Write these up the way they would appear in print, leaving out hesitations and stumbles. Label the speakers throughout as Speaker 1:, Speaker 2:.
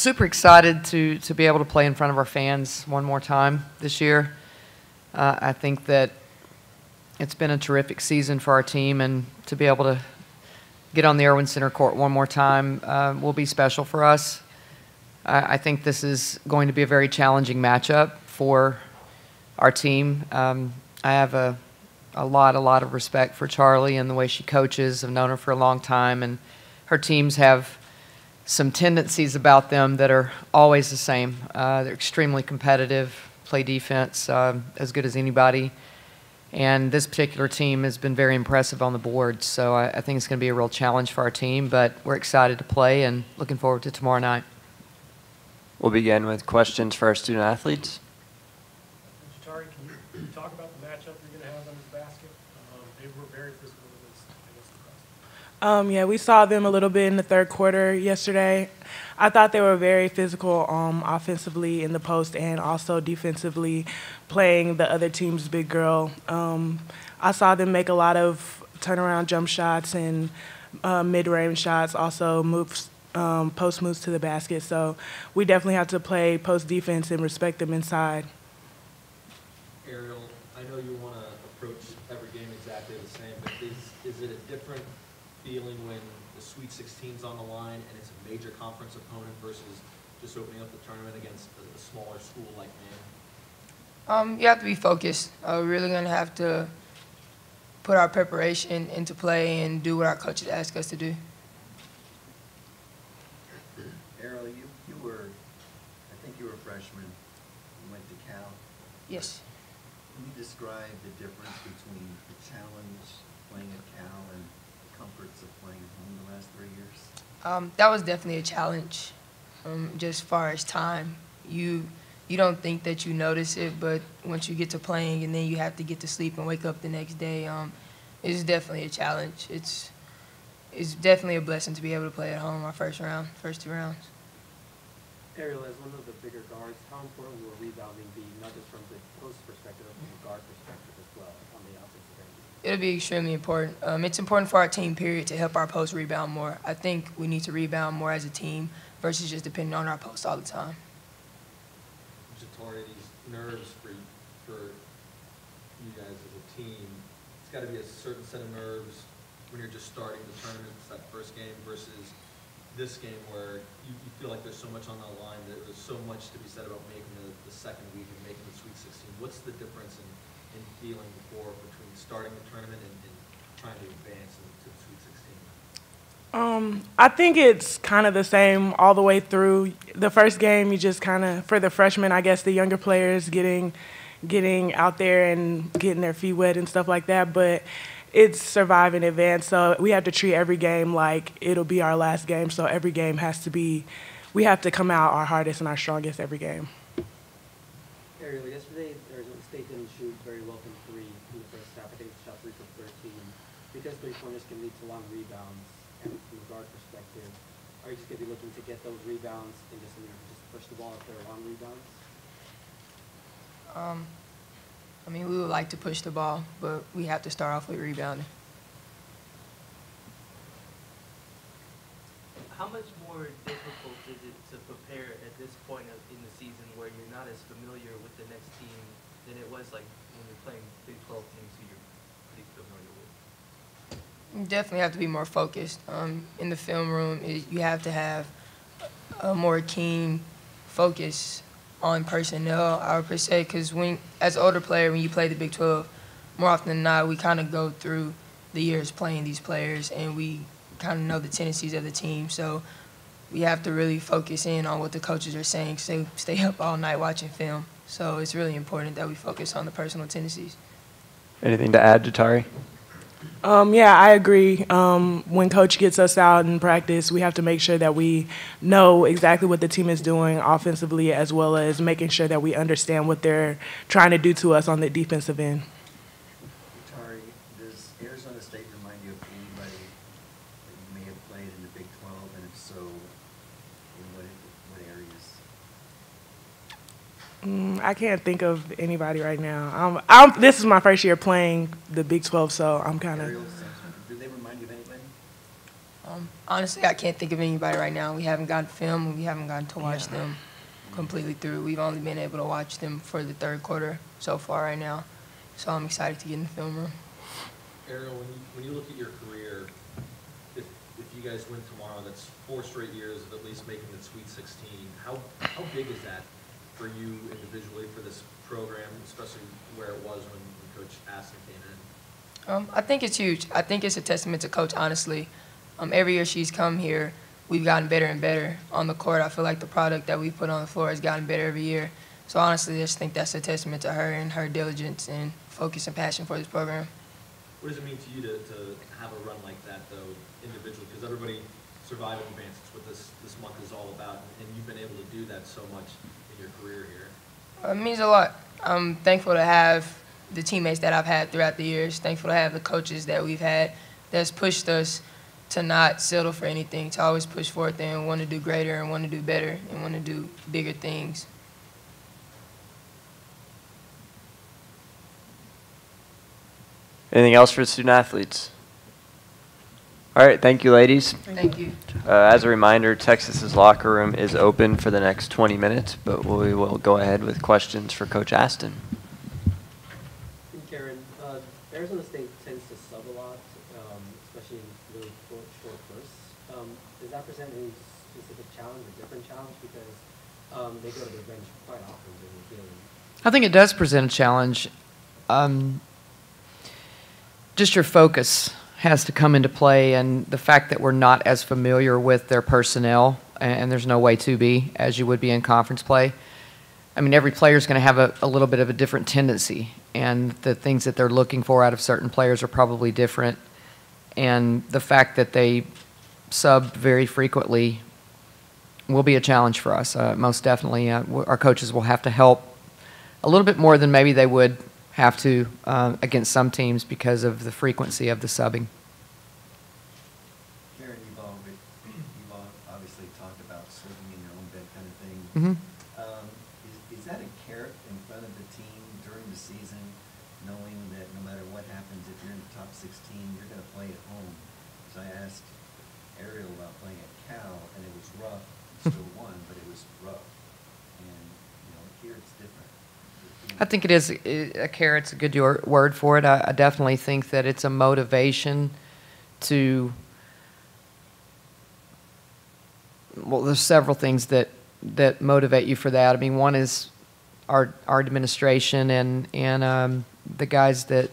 Speaker 1: super excited to be able to play in front of our fans one more time this year. I think that it's been a terrific season for our team, and to be able to get on the Irwin Center court one more time will be special for us. I think this is going to be a very challenging matchup for our team. I have a lot of respect for Charlie and the way she coaches. I've known her for a long time, and her teams have some tendencies about them that are always the same. They're extremely competitive, play defense as good as anybody. And this particular team has been very impressive on the board. So I think it's going to be a real challenge for our team, but we're excited to play and looking forward to tomorrow night.
Speaker 2: We'll begin with questions for our student athletes.
Speaker 3: Jatari, can you talk about the matchup you're going to have on this basket? They were very physical against the
Speaker 4: Yeah, we saw them a little bit in the third quarter yesterday. I thought they were very physical offensively in the post and also defensively playing the other team's big girl. I saw them make a lot of turnaround jump shots and mid-range shots, also moves, post moves to the basket. So we definitely have to play post defense and respect them inside.
Speaker 5: Ariel, I know you want to approach every game exactly the same, but is it a different feeling when the Sweet 16's on the line and it's a major conference opponent versus just opening up the tournament against a smaller school like Maine?
Speaker 6: You have to be focused. We're really going to have to put our preparation into play and do what our coaches ask us to do.
Speaker 7: Ariel, you were, I think you were a freshman. You went to Cal.
Speaker 6: Yes.
Speaker 7: Can you describe the difference between the challenge playing at Cal and the comforts of playing at home the last 3 years?
Speaker 6: That was definitely a challenge. Just as far as time, you don't think that you notice it, but once you get to playing and then you have to get to sleep and wake up the next day, it's definitely a challenge. It's definitely a blessing to be able to play at home our first 2 rounds.
Speaker 8: Ariel, as one of the bigger guards, how important will rebounding be, not just from the post perspective, but from the guard perspective as well on the offensive end?
Speaker 6: It'll be extremely important. It's important for our team, period, to help our post rebound more. I think we need to rebound more as a team versus just depending on our post all the time.
Speaker 5: Jatari, these nerves for you guys as a team, it's got to be a certain set of nerves when you're just starting the tournament, it's that first game, versus this game where you feel like there's so much on the line, that there's so much to be said about making the second week and making the Sweet 16. What's the difference in feeling between starting the tournament and trying to advance into the Sweet 16?
Speaker 4: I think it's kind of the same all the way through. The first game, you just kind of, for the freshmen, I guess the younger players getting out there and getting their feet wet and stuff like that, but it's survive in advance. So we have to treat every game like it'll be our last game. So every game has to be, we have to come out our hardest and our strongest every game.
Speaker 8: Ariel, yesterday Arizona State didn't shoot very well from three in the first half. I think it shot 3 from 13. Because three-pointers can lead to long rebounds, and from a guard perspective, are you just going to be looking to get those rebounds and just push the ball if they're long rebounds?
Speaker 6: I mean, we would like to push the ball, but we have to start off with rebounding.
Speaker 9: How much more difficult is it to prepare at this point in the season where you're not as familiar with the next team than it was like when you're playing Big 12 teams who you're pretty familiar with?
Speaker 6: You definitely have to be more focused. In the film room, you have to have a more keen focus on personnel, I would say, because as an older player, when you play the Big 12, more often than not, we kind of go through the years playing these players, and we kind of know the tendencies of the team. So we have to really focus in on what the coaches are saying, stay up all night watching film. So it's really important that we focus on the personal tendencies.
Speaker 2: Anything to add, Jatari?
Speaker 4: Yeah, I agree. When coach gets us out in practice, we have to make sure that we know exactly what the team is doing offensively, as well as making sure that we understand what they're trying to do to us on the defensive end.
Speaker 7: Jatari, does Arizona State remind you of anybody that you may have played in the Big 12, and if so, in what areas?
Speaker 4: I can't think of anybody right now. This is my first year playing the Big 12, so I'm kind of.
Speaker 7: Do they remind you of anybody?
Speaker 6: Honestly, I can't think of anybody right now. We haven't gotten film, and we haven't gotten to watch them completely through. We've only been able to watch them for the third quarter so far right now. So I'm excited to get in the film room.
Speaker 5: Ariel, when you look at your career, if you guys win tomorrow, that's 4 straight years of at least making the Sweet 16. How big is that for you individually for this program, especially where it was when Coach Aston came in?
Speaker 6: I think it's huge. I think it's a testament to Coach, honestly. Every year she's come here, we've gotten better and better on the court. I feel like the product that we put on the floor has gotten better every year. So honestly, I just think that's a testament to her and her diligence and focus and passion for this program.
Speaker 5: What does it mean to you to have a run like that, though, individually? Because everybody surviving advance, it's what this month is all about, and you've been able to do that so much in your career here.
Speaker 6: It means a lot. I'm thankful to have the teammates that I've had throughout the years, thankful to have the coaches that we've had that's pushed us to not settle for anything, to always push forward and want to do greater and want to do better and want to do bigger things.
Speaker 2: Anything else for the student athletes? All right, thank you, ladies.
Speaker 6: Thank you.
Speaker 2: As a reminder, Texas's locker room is open for the next 20 minutes, but we will go ahead with questions for Coach Aston.
Speaker 8: And Karen, Arizona State tends to sub a lot, especially in really short bursts. Does that present any specific challenge or different challenge? Because they go to the bench quite often during the game.
Speaker 1: I think it does present a challenge. Just your focus has to come into play, and the fact that we're not as familiar with their personnel, and there's no way to be, as you would be in conference play. I mean, every player is going to have a little bit of a different tendency, and the things that they're looking for out of certain players are probably different. And the fact that they sub very frequently will be a challenge for us, most definitely. Our coaches will have to help a little bit more than maybe they would have to against some teams because of the frequency of the subbing.
Speaker 7: Karen, you've obviously talked about sleeping in your own bed kind of thing.
Speaker 1: Mm-hmm.
Speaker 7: Is that a carrot in front of the team during the season, knowing that no matter what happens, if you're in the top 16, you're going to play at home? Because I asked Ariel about playing at Cal, and it was rough. You still won, but it was rough. And, here it's different.
Speaker 1: I think it is a carrot's a good word for it. I definitely think that it's a motivation to, well, there's several things that motivate you for that. I mean, one is our administration and the guys that,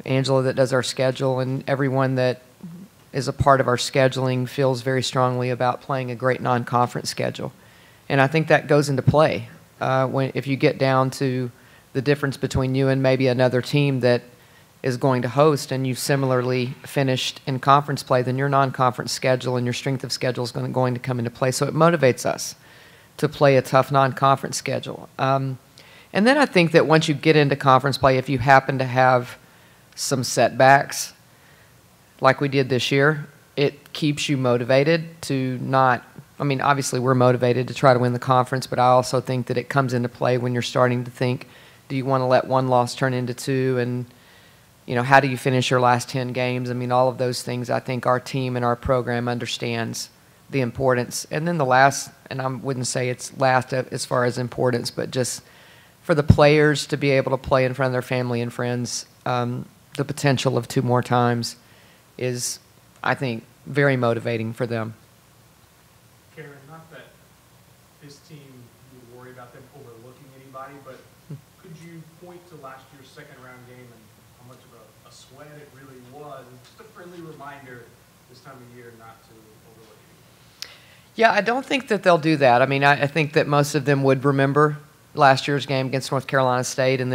Speaker 1: Angela that does our schedule, and everyone that is a part of our scheduling feels very strongly about playing a great non-conference schedule. And I think that goes into play. If you get down to the difference between you and maybe another team that is going to host and you similarly finished in conference play, then your non-conference schedule and your strength of schedule is going to come into play. So it motivates us to play a tough non-conference schedule. And then I think that once you get into conference play, if you happen to have some setbacks like we did this year, it keeps you motivated to not – I mean, obviously we're motivated to try to win the conference, but I also think that it comes into play when you're starting to think, do you want to let one loss turn into two? And, how do you finish your last 10 games? I mean, all of those things, I think our team and our program understands the importance. And then the last, and I wouldn't say it's last as far as importance, but just for the players to be able to play in front of their family and friends, the potential of 2 more times is, I think, very motivating for them.
Speaker 3: Karen, not that this team, you would worry about them overlooking anybody, but could you point to last year's second-round game and how much of a sweat it really was? And just a friendly reminder this time of year not to overlook anybody.
Speaker 1: Yeah, I don't think that they'll do that. I mean, I think that most of them would remember last year's game against North Carolina State, and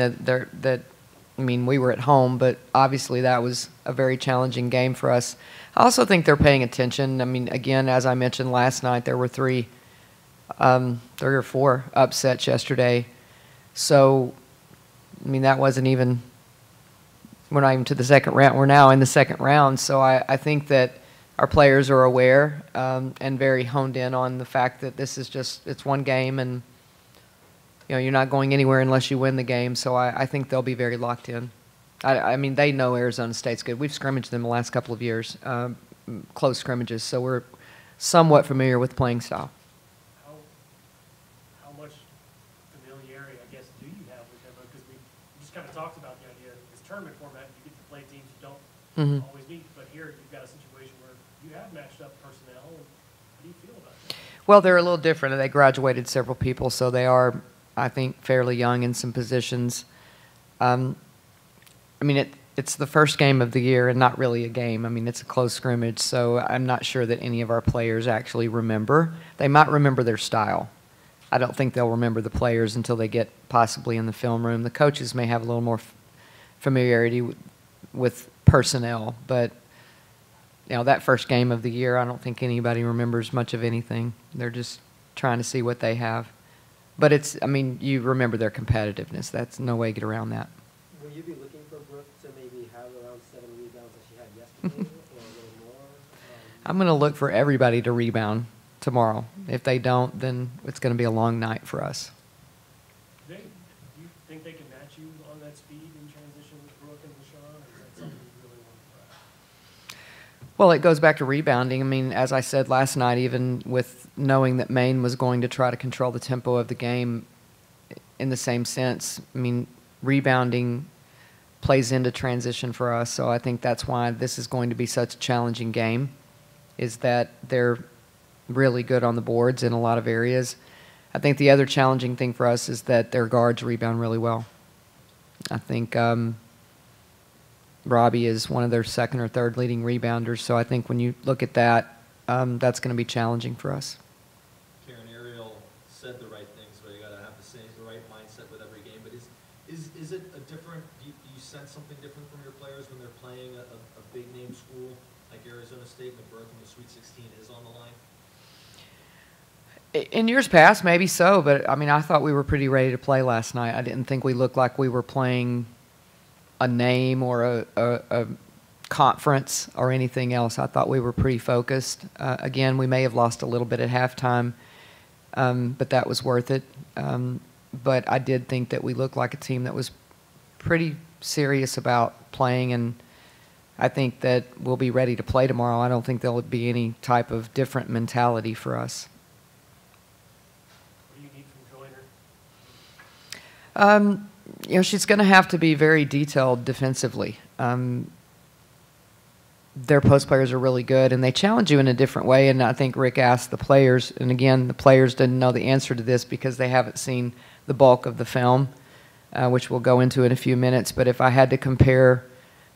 Speaker 1: I mean, we were at home, but obviously that was a very challenging game for us. I also think they're paying attention. I mean, again, as I mentioned last night, there were 3 or 4 upsets yesterday. So, I mean, that wasn't even – we're not even to the second round. We're now in the second round. So I think that our players are aware and very honed in on the fact that this is just – it's one game, and, you're not going anywhere unless you win the game. So I think they'll be very locked in. I mean, they know Arizona State's good. We've scrimmaged them the last couple of years. close scrimmages, so we're somewhat familiar with playing style.
Speaker 3: How much familiarity, I guess, do you have with them? Because we just kind of talked about the idea of this tournament format, you get to play teams you don't always meet, but here you've got a situation where you have matched up personnel. And how do you feel about that?
Speaker 1: Well, they're a little different. They graduated several people, so they are, I think, fairly young in some positions. I mean, it's the first game of the year and not really a game. I mean, it's a close scrimmage, so I'm not sure that any of our players actually remember. They might remember their style. I don't think they'll remember the players until they get possibly in the film room. The coaches may have a little more familiarity with personnel, but you know, that first game of the year, I don't think anybody remembers much of anything. They're just trying to see what they have. But it's, I mean, you remember their competitiveness. That's no way to get around that.
Speaker 8: Will you be looking for Brooke to maybe have around 7 rebounds that she had yesterday or a little more?
Speaker 1: I'm going to look for everybody to rebound tomorrow. If they don't, then it's going to be a long night for us.
Speaker 3: Do you think they can match you on that speed in transition with Brooke and LaShawn, or is that something you really want to try?
Speaker 1: Well, it goes back to rebounding. I mean, as I said last night, even with knowing that Maine was going to try to control the tempo of the game in the same sense, I mean, rebounding plays into transition for us. So I think that's why this is going to be such a challenging game, is that they're really good on the boards in a lot of areas. I think the other challenging thing for us is that their guards rebound really well. I think Robbie is one of their second or third leading rebounders, so I think when you look at that, that's going to be challenging for us.
Speaker 5: Karen, Ariel said the right things, but you got to have the right mindset with every game. But is it a different? Do you sense something different from your players when they're playing a big name school like Arizona State, McBurke, and the Sweet 16 is on the line?
Speaker 1: In years past, maybe so, but I mean, I thought we were pretty ready to play last night. I didn't think we looked like we were playing a name or a conference or anything else. I thought we were pretty focused. Again, we may have lost a little bit at halftime, but that was worth it. But I did think that we looked like a team that was pretty serious about playing, and I think that we'll be ready to play tomorrow. I don't think there'll be any type of different mentality for us.
Speaker 3: What do you need from Joyner?
Speaker 1: You know, she's going to have to be very detailed defensively. Their post players are really good, and they challenge you in a different way. And I think Rick asked the players, and again, the players didn't know the answer to this because they haven't seen the bulk of the film, which we'll go into in a few minutes. But if I had to compare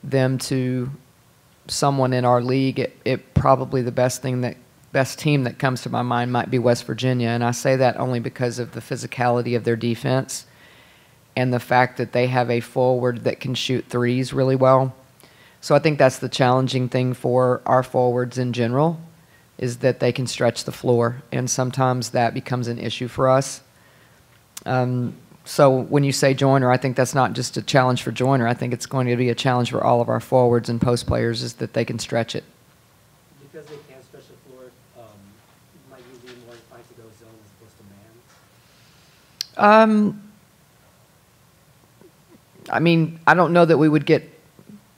Speaker 1: them to someone in our league, it probably the best team that comes to my mind might be West Virginia. And I say that only because of the physicality of their defense and the fact that they have a forward that can shoot threes really well. So I think that's the challenging thing for our forwards in general, is that they can stretch the floor, and sometimes that becomes an issue for us. So when you say Joyner, I think that's not just a challenge for Joyner. I think it's going to be a challenge for all of our forwards and post players, is that they can stretch it.
Speaker 8: Because they can't stretch the floor, might you be more inclined to go zone as opposed to man?
Speaker 1: I mean, I don't know that we would get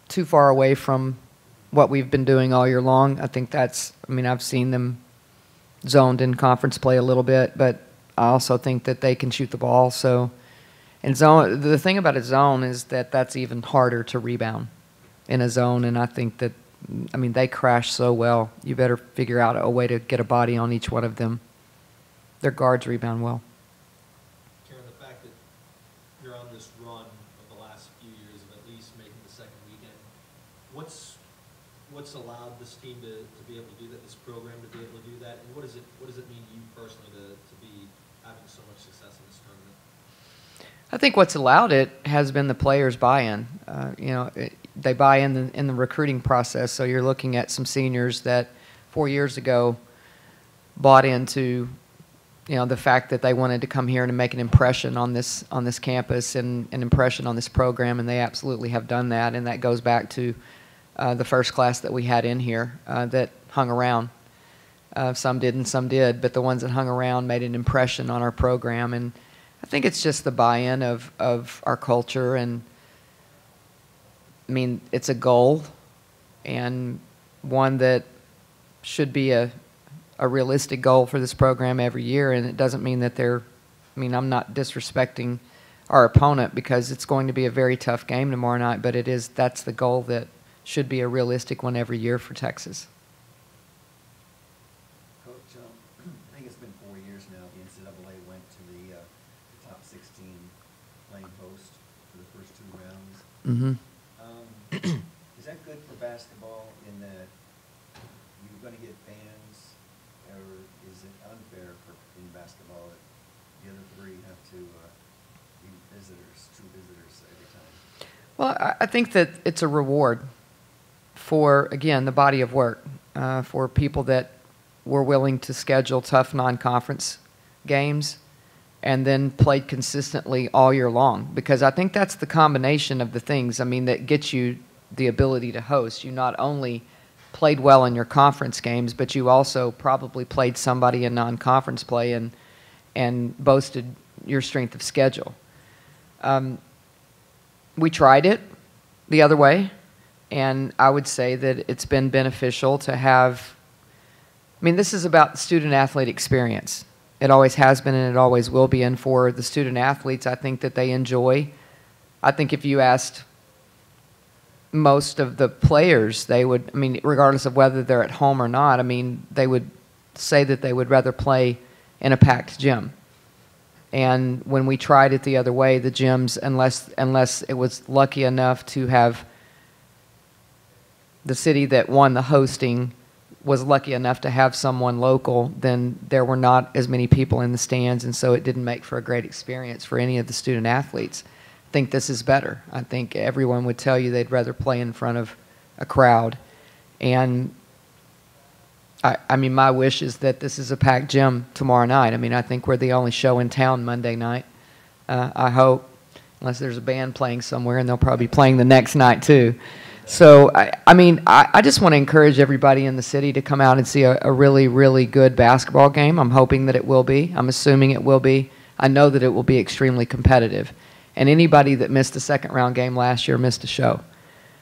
Speaker 1: too far away from what we've been doing all year long. I think that's, I mean, I've seen them zoned in conference play a little bit, but I also think that they can shoot the ball. So, and zone, the thing about a zone is that that's even harder to rebound in a zone, and I think that, I mean, they crash so well. You better figure out a way to get a body on each one of them. Their guards rebound well.
Speaker 5: Karen, the fact that you're on this run of the last few years of at least making the second weekend, what's allowed this team to be able to do that, this program to be able to do that, and what does it mean to you personally to be having so much success in this tournament?
Speaker 1: I think what's allowed it has been the players' buy-in. You know, they buy in the recruiting process. So you're looking at some seniors that 4 years ago bought into, you know, the fact that they wanted to come here and make an impression on this campus and an impression on this program, and they absolutely have done that. And that goes back to the first class that we had in here that hung around. Some did and some did, but the ones that hung around made an impression on our program. And I think it's just the buy-in of our culture, and I mean, it's a goal, and one that should be a realistic goal for this program every year, and it doesn't mean that they're, I mean, I'm not disrespecting our opponent because it's going to be a very tough game tomorrow night, but that's the goal that should be a realistic one every year for Texas.
Speaker 7: Coach, I think it's been 4 years now the NCAA went to the top 16 playing host for the first 2 rounds.
Speaker 1: Mm-hmm.
Speaker 7: Is that good for basketball in that you're going to get fans, or is it unfair in basketball that the other 3 have to be visitors, true visitors every time?
Speaker 1: Well, I think that it's a reward for, again, the body of work, for people that were willing to schedule tough non-conference games and then played consistently all year long. Because I think that's the combination of the things, I mean, that gets you the ability to host. You not only played well in your conference games, but you also probably played somebody in non-conference play and boasted your strength of schedule. We tried it the other way, and I would say that it's been beneficial to have, I mean, this is about the student-athlete experience. It always has been and it always will be, and for the student-athletes, I think that they enjoy. I think if you asked most of the players, they would, I mean, regardless of whether they're at home or not, I mean, they would say that they would rather play in a packed gym. And when we tried it the other way, the gyms, unless it was lucky enough to have the city that won the hosting was lucky enough to have someone local, then there were not as many people in the stands, and so it didn't make for a great experience for any of the student athletes. I think this is better. I think everyone would tell you they'd rather play in front of a crowd. And I mean, my wish is that this is a packed gym tomorrow night. I mean, I think we're the only show in town Monday night. I hope, unless there's a band playing somewhere, and they'll probably be playing the next night too. So, I mean, I just want to encourage everybody in the city to come out and see a really, really good basketball game. I'm hoping that it will be. I'm assuming it will be. I know that it will be extremely competitive. And anybody that missed the second-round game last year missed a show.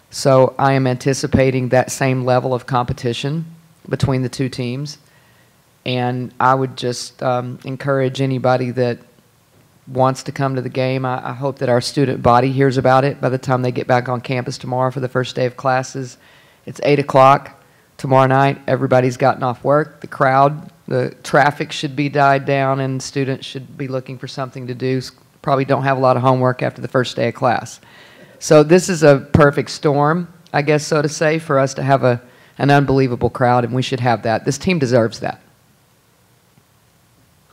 Speaker 1: So I am anticipating that same level of competition between the 2 teams. And I would just encourage anybody that wants to come to the game. I hope that our student body hears about it by the time they get back on campus tomorrow for the first day of classes. It's 8 o'clock tomorrow night. Everybody's gotten off work. The crowd, the traffic should be died down, and students should be looking for something to do. Probably don't have a lot of homework after the first day of class. So this is a perfect storm, I guess so to say, for us to have an unbelievable crowd, and we should have that. This team deserves that.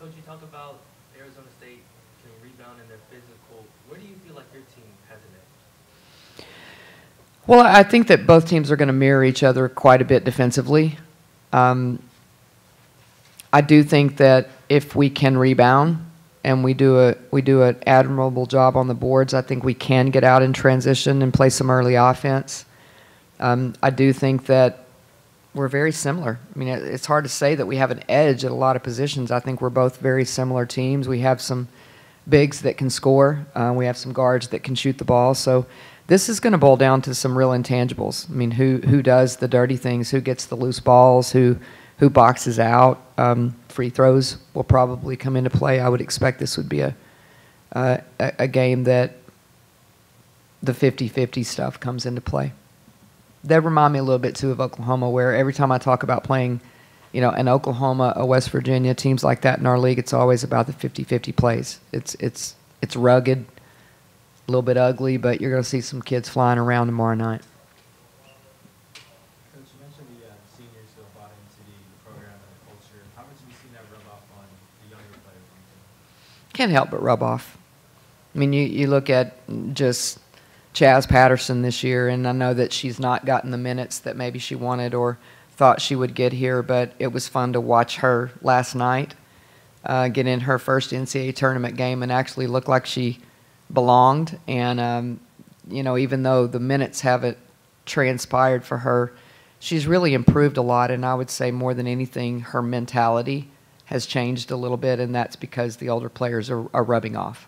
Speaker 9: Coach, you talk about Arizona State can rebound and they're physical. Where do you feel like your team has an edge?
Speaker 1: Well, I think that both teams are going to mirror each other quite a bit defensively. I do think that if we can rebound and we do an admirable job on the boards, I think we can get out in transition and play some early offense. I do think that we're very similar. I mean, it's hard to say that we have an edge at a lot of positions. I think we're both very similar teams. We have some bigs that can score. We have some guards that can shoot the ball. So this is going to boil down to some real intangibles. I mean, who does the dirty things, who gets the loose balls, who boxes out. Free throws will probably come into play. I would expect this would be a game that the 50-50 stuff comes into play. They remind me a little bit, too, of Oklahoma, where every time I talk about playing, an Oklahoma, a West Virginia, teams like that in our league, it's always about the 50-50 plays. It's rugged, a little bit ugly, but you're going to see some kids flying around tomorrow night.
Speaker 3: Coach, you mentioned the seniors who have bought into the program and the culture. How much have you seen that rub off on the younger players on the team?
Speaker 1: Can't help but rub off. I mean, you look at just Chaz Patterson this year, and I know that she's not gotten the minutes that maybe she wanted or thought she would get here, but it was fun to watch her last night get in her first NCAA tournament game and actually look like she belonged. And, even though the minutes haven't transpired for her, she's really improved a lot, and I would say more than anything, her mentality has changed a little bit, and that's because the older players are rubbing off.